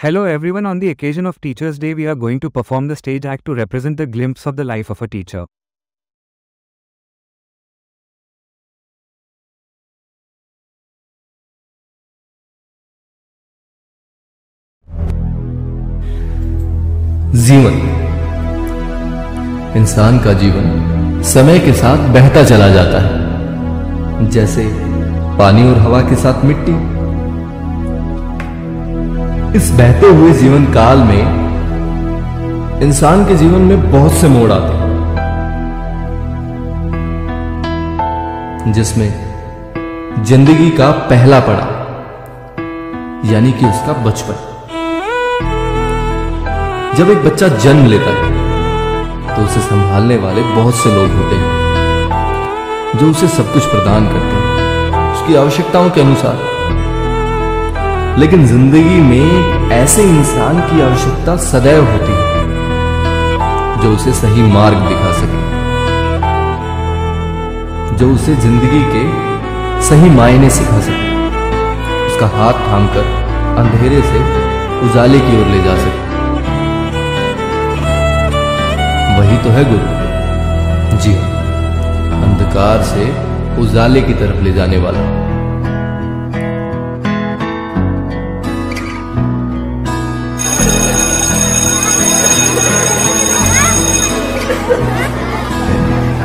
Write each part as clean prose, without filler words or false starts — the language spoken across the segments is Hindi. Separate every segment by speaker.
Speaker 1: Hello everyone, on the occasion of Teachers' Day, we are going to perform the stage act to represent the glimpse of the life of a teacher.
Speaker 2: जीवन। इंसान का जीवन समय के साथ बहता चला जाता है, जैसे पानी और हवा के साथ मिट्टी। इस बहते हुए जीवन काल में इंसान के जीवन में बहुत से मोड़ आते हैं, जिसमें जिंदगी का पहला पड़ाव यानी कि उसका बचपन। जब एक बच्चा जन्म लेता है तो उसे संभालने वाले बहुत से लोग होते हैं जो उसे सब कुछ प्रदान करते हैं उसकी आवश्यकताओं के अनुसार। लेकिन जिंदगी में ऐसे इंसान की आवश्यकता सदैव होती है जो उसे सही मार्ग दिखा सके, जो उसे जिंदगी के सही मायने सिखा सके, उसका हाथ थामकर अंधेरे से उजाले की ओर ले जा सके। वही तो है गुरु। जी हाँ, अंधकार से उजाले की तरफ ले जाने वाला।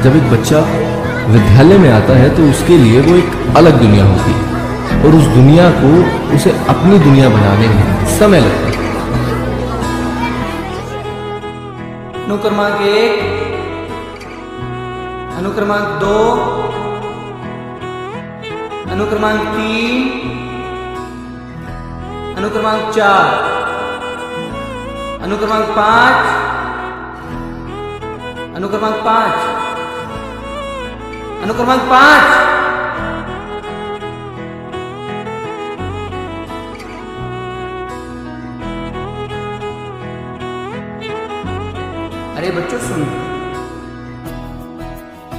Speaker 2: जब एक बच्चा विद्यालय में आता है तो उसके लिए वो एक अलग दुनिया होती है और उस दुनिया को उसे अपनी दुनिया बनाने में समय लगता है।
Speaker 3: अनुक्रमांक 1, अनुक्रमांक 2, अनुक्रमांक 3, अनुक्रमांक 4, अनुक्रमांक 5, अनुक्रमांक 5, अनुक्रमांक 5। अरे बच्चों सुनो,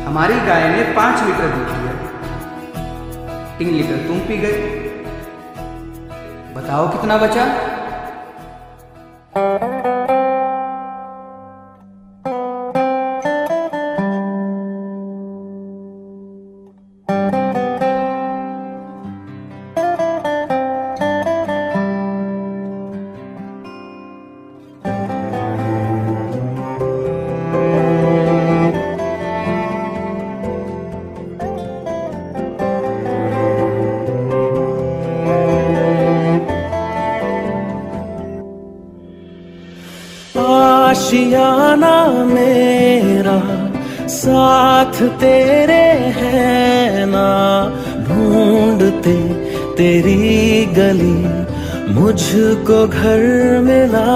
Speaker 3: हमारी गाय ने 5 लीटर दूध दिया, 3 लीटर तुम पी गए। बताओ कितना बचा?
Speaker 4: आशियाना मेरा साथ तेरे है ना, ढूंढते तेरी गली मुझको घर मिला।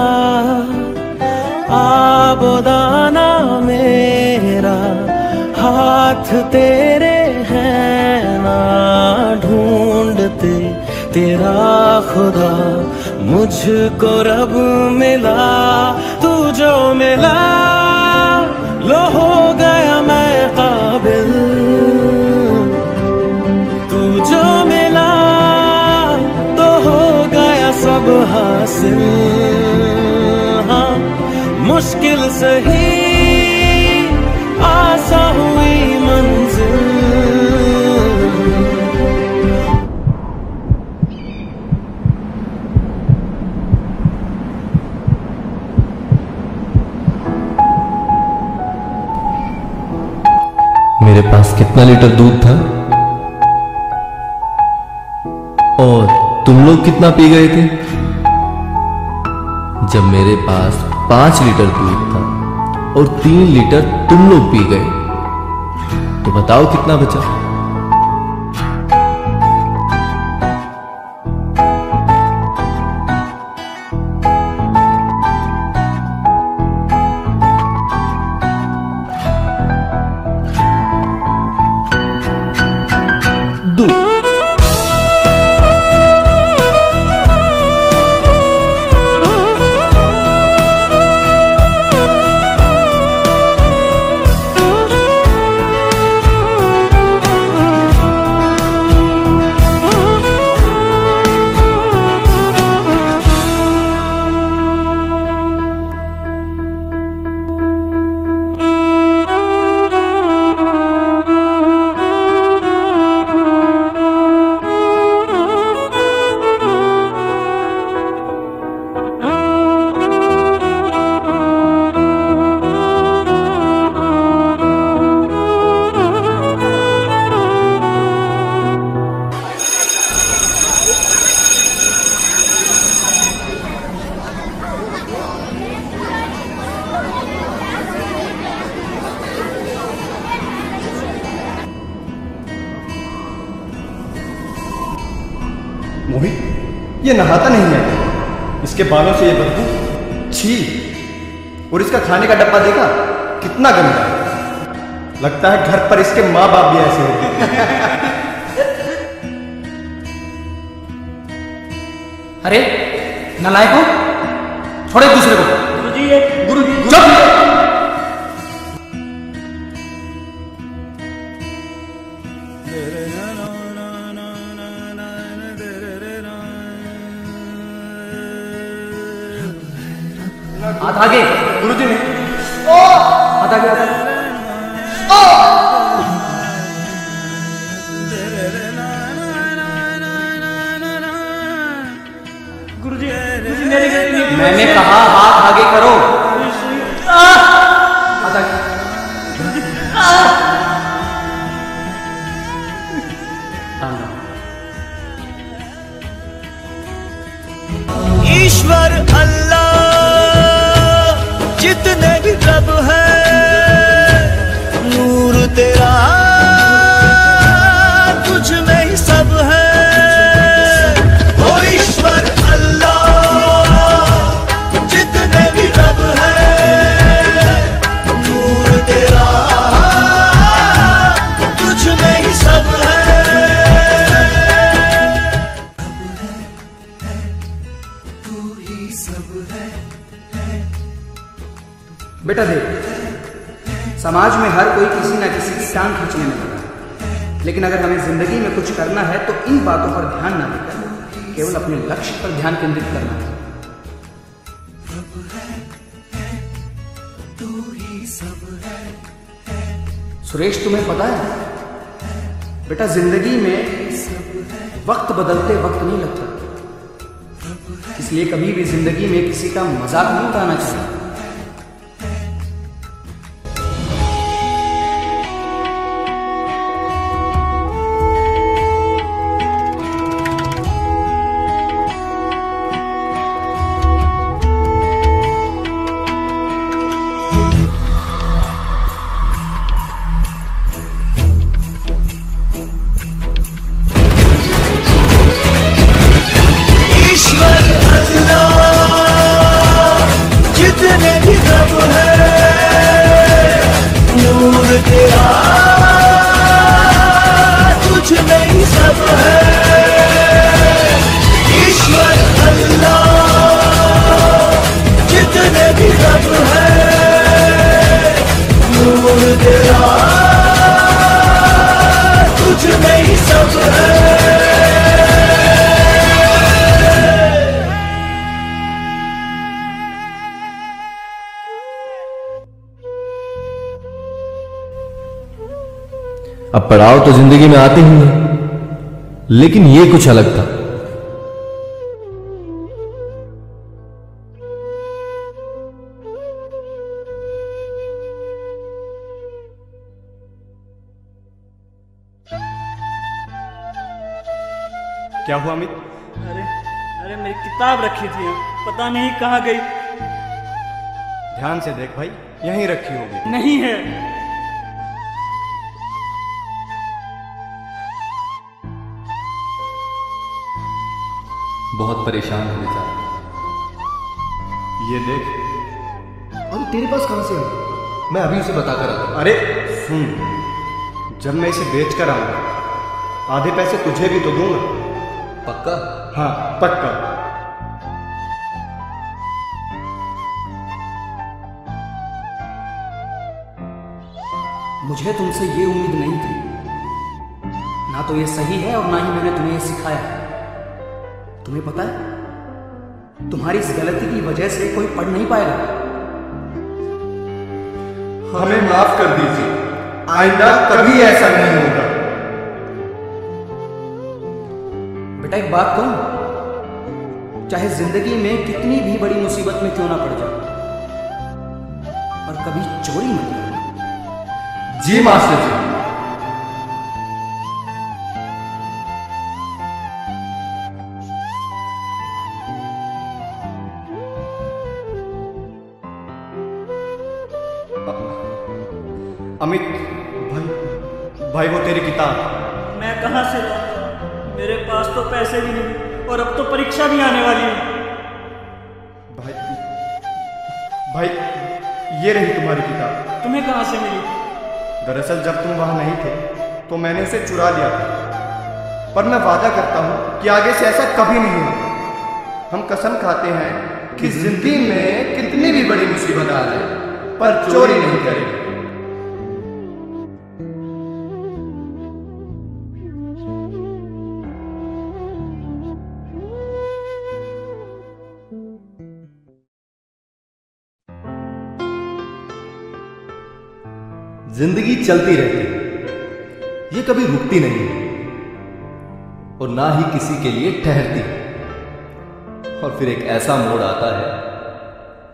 Speaker 4: आबोदाना मेरा हाथ तेरे है ना, ढूंढते तेरा खुदा मुझको रब मिला। तू जो मिला लो हो गया मैं काबिल, तू जो मिला तो हो गया सब हासिल। हाँ, मुश्किल सही आसा हुई मंजिल।
Speaker 2: मेरे पास कितना लीटर दूध था और तुम लोग कितना पी गए थे? जब मेरे पास 5 लीटर दूध था और 3 लीटर तुम लोग पी गए, तो बताओ कितना बचा?
Speaker 5: ये नहाता नहीं है, इसके बालों से ये बदबू, छी। और इसका खाने का डब्बा देखा, कितना गंदा है। लगता है घर पर इसके माँ बाप भी ऐसे होते हैं।
Speaker 3: अरे नालायक हो, छोड़े दूसरे को। गुरुजी ये गुरुजी हाथ आगे।
Speaker 5: गुरुजी ने
Speaker 3: हाथ आगे, हाथ आगे। गुरुजी मेरी गलती है। मैंने कहा हाथ आगे करो। हाथ आगे।
Speaker 4: ईश्वर अल्लाह जितने भी रब है, नूर तेरा तुझ में ही सब है। ओ ईश्वर अल्लाह जितने भी रब है, नूर तेरा तुझ में ही सब है।
Speaker 3: बेटा देख, समाज में हर कोई किसी ना किसी की टांग खींचने में लगा है, लेकिन अगर हमें जिंदगी में कुछ करना है तो इन बातों पर ध्यान ना देकर केवल अपने लक्ष्य पर ध्यान केंद्रित करना है। सुरेश, तुम्हें पता है बेटा, जिंदगी में वक्त बदलते वक्त नहीं लगता, इसलिए कभी भी जिंदगी में किसी का मजाक नहीं उड़ाना चाहिए।
Speaker 2: अब पड़ाव तो जिंदगी में आते ही हैं, लेकिन ये कुछ अलग था।
Speaker 5: क्या हुआ अमित?
Speaker 6: अरे मेरी किताब रखी थी, पता नहीं कहाँ गई।
Speaker 5: ध्यान से देख भाई, यहीं रखी होगी।
Speaker 6: नहीं है।
Speaker 2: बहुत परेशान है बेचारा।
Speaker 5: ये देख।
Speaker 3: अरे तेरे पास कहां से है?
Speaker 2: मैं अभी उसे बताकर आता हूं।
Speaker 5: अरे सुन, जब मैं इसे बेच कर आऊंगा, आधे पैसे तुझे भी तो दूंगा।
Speaker 2: पक्का?
Speaker 5: हाँ पक्का।
Speaker 3: मुझे तुमसे ये उम्मीद नहीं थी। ना तो ये सही है और ना ही मैंने तुम्हें ये सिखाया है। तुम्हें पता है, तुम्हारी इस गलती की वजह से कोई पढ़ नहीं पाएगा।
Speaker 5: हमें माफ कर दीजिए, आइंदा कभी ऐसा नहीं होगा।
Speaker 3: बेटा एक बात कहूं, चाहे जिंदगी में कितनी भी बड़ी मुसीबत में क्यों ना पड़ जाओ, पर कभी चोरी मत करना।
Speaker 5: जी मास्टर जी। अमित भाई वो तेरी किताब।
Speaker 6: मैं कहां से लाऊं? मेरे पास तो पैसे भी नहीं। और अब तो परीक्षा भी आने वाली है।
Speaker 5: भाई ये रही तुम्हारी किताब।
Speaker 6: तुम्हें कहाँ से मिली?
Speaker 5: दरअसल जब तुम वहां नहीं थे तो मैंने इसे चुरा लिया था, पर मैं वादा करता हूं कि आगे से ऐसा कभी नहीं होगा। हम कसम खाते हैं कि जिंदगी में कितनी भी बड़ी मुसीबत आ जाए पर चोरी नहीं करेंगे।
Speaker 2: जिंदगी चलती रहती है, ये कभी रुकती नहीं है और ना ही किसी के लिए ठहरती है। और फिर एक ऐसा मोड़ आता है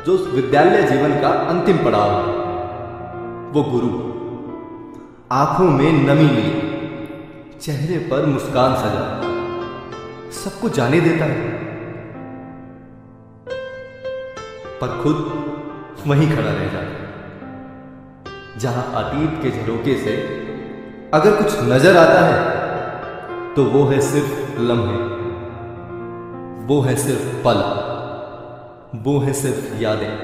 Speaker 2: जो उस विद्यालय जीवन का अंतिम पड़ाव है। वो गुरु, आंखों में नमी मिली, चेहरे पर मुस्कान सजा, सबको जाने देता है, पर खुद वहीं खड़ा रह जाता है जहां अतीत के झरोके से अगर कुछ नजर आता है तो वो है सिर्फ लम्हे, वो है सिर्फ पल, वो है सिर्फ यादें।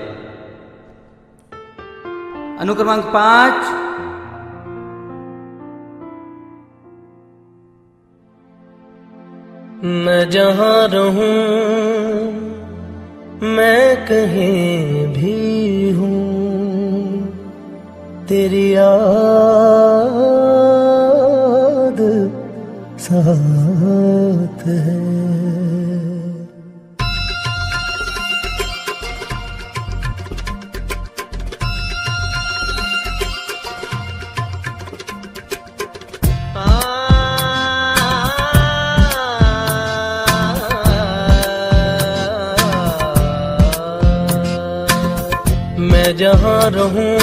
Speaker 3: अनुक्रमांक 5।
Speaker 4: मैं जहां रहूं, मैं कहीं भी हूं, तेरी याद साथ है। मैं जहां रहूं,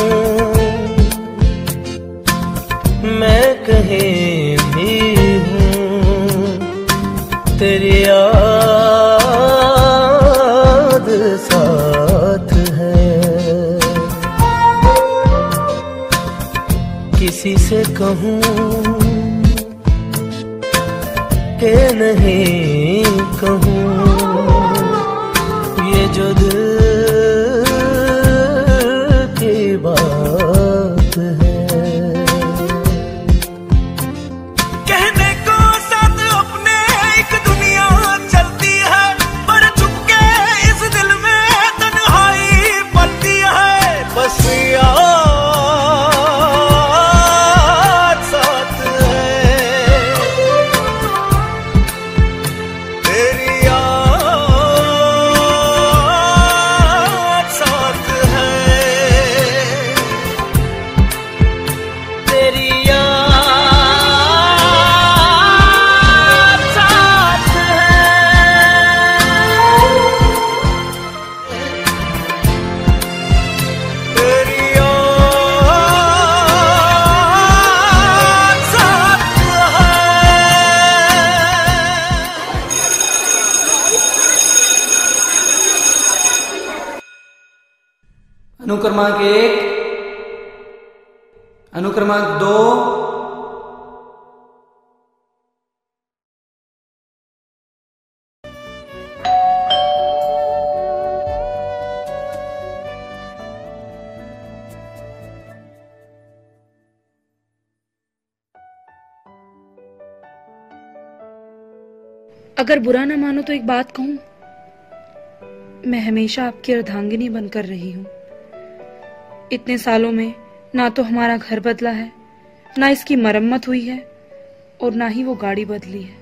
Speaker 4: मैं कहीं भी हूँ, तेरी याद साथ है। किसी से कहूँ कि नहीं कहूँ, ये जो दिल की बात है।
Speaker 3: अनुक्रमांक 1, अनुक्रमांक 2,
Speaker 7: अगर बुरा ना मानो तो एक बात कहूं, मैं हमेशा आपकी अर्धांगिनी बनकर रही हूं। इतने सालों में ना तो हमारा घर बदला है, ना इसकी मरम्मत हुई है, और ना ही वो गाड़ी बदली है।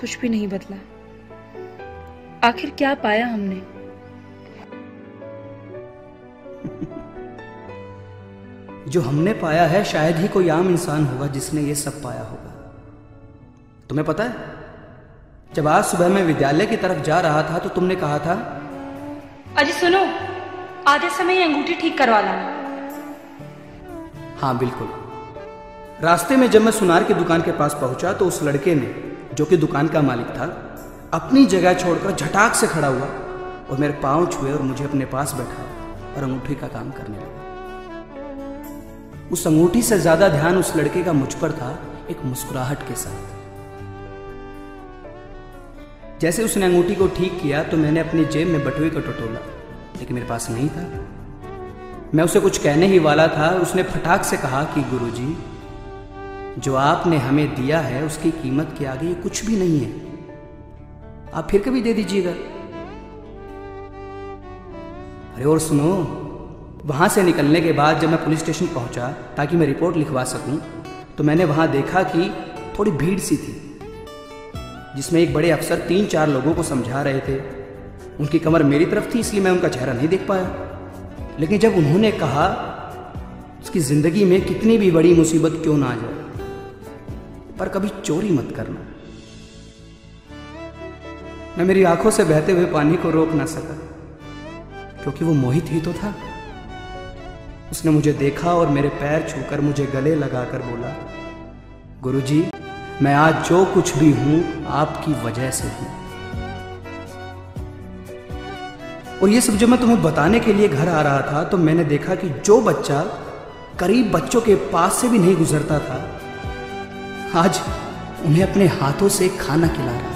Speaker 7: कुछ भी नहीं बदला। आखिर क्या पाया हमने?
Speaker 3: जो हमने पाया है शायद ही कोई आम इंसान होगा जिसने ये सब पाया होगा। तुम्हें पता है, जब आज सुबह मैं विद्यालय की तरफ जा रहा था तो तुमने कहा था,
Speaker 7: अजी सुनो, आधे समय ये अंगूठी ठीक करवा लाना।
Speaker 3: हाँ बिल्कुल। रास्ते में जब मैं सुनार की दुकान के पास पहुंचा तो उस लड़के ने, जो कि दुकान का मालिक था, अपनी जगह छोड़कर झटाक से खड़ा हुआ और मेरे पांव छुए और मुझे अपने पास बैठाया और अंगूठी का काम करने लगा। उस अंगूठी से ज्यादा ध्यान उस लड़के का मुझ पर था, एक मुस्कुराहट के साथ। जैसे उसने अंगूठी को ठीक किया तो मैंने अपनी जेब में बटुए को टटोला, लेकिन मेरे पास नहीं था। मैं उसे कुछ कहने ही वाला था, उसने फटाक से कहा कि गुरुजी, जो आपने हमें दिया है उसकी कीमत के आगे ये कुछ भी नहीं है, आप फिर कभी दे दीजिएगा। अरे और सुनो, वहां से निकलने के बाद जब मैं पुलिस स्टेशन पहुंचा ताकि मैं रिपोर्ट लिखवा सकूं, तो मैंने वहां देखा कि थोड़ी भीड़ सी थी, जिसमें एक बड़े अफसर 3-4 लोगों को समझा रहे थे। उनकी कमर मेरी तरफ थी, इसलिए मैं उनका चेहरा नहीं देख पाया। लेकिन जब उन्होंने कहा उसकी जिंदगी में कितनी भी बड़ी मुसीबत क्यों ना आ जाए, पर कभी चोरी मत करना, मैं मेरी आंखों से बहते हुए पानी को रोक ना सका, क्योंकि वो मोहित ही तो था। उसने मुझे देखा और मेरे पैर छूकर मुझे गले लगाकर बोला, गुरुजी, मैं आज जो कुछ भी हूं आपकी वजह से हूं। और ये सब जब मैं तुम्हें बताने के लिए घर आ रहा था तो मैंने देखा कि जो बच्चा गरीब बच्चों के पास से भी नहीं गुजरता था, आज उन्हें अपने हाथों से खाना खिला रहा है।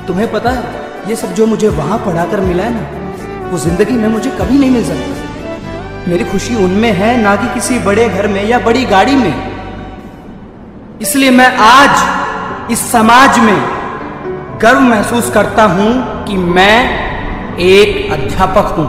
Speaker 3: तुम्हें पता है, ये सब जो मुझे वहां पढ़ाकर मिला है ना, वो जिंदगी में मुझे कभी नहीं मिल सकता। मेरी खुशी उनमें है, ना कि किसी बड़े घर में या बड़ी गाड़ी में। इसलिए मैं आज इस समाज में गर्व महसूस करता हूं कि मैं एक अध्यापक हूं।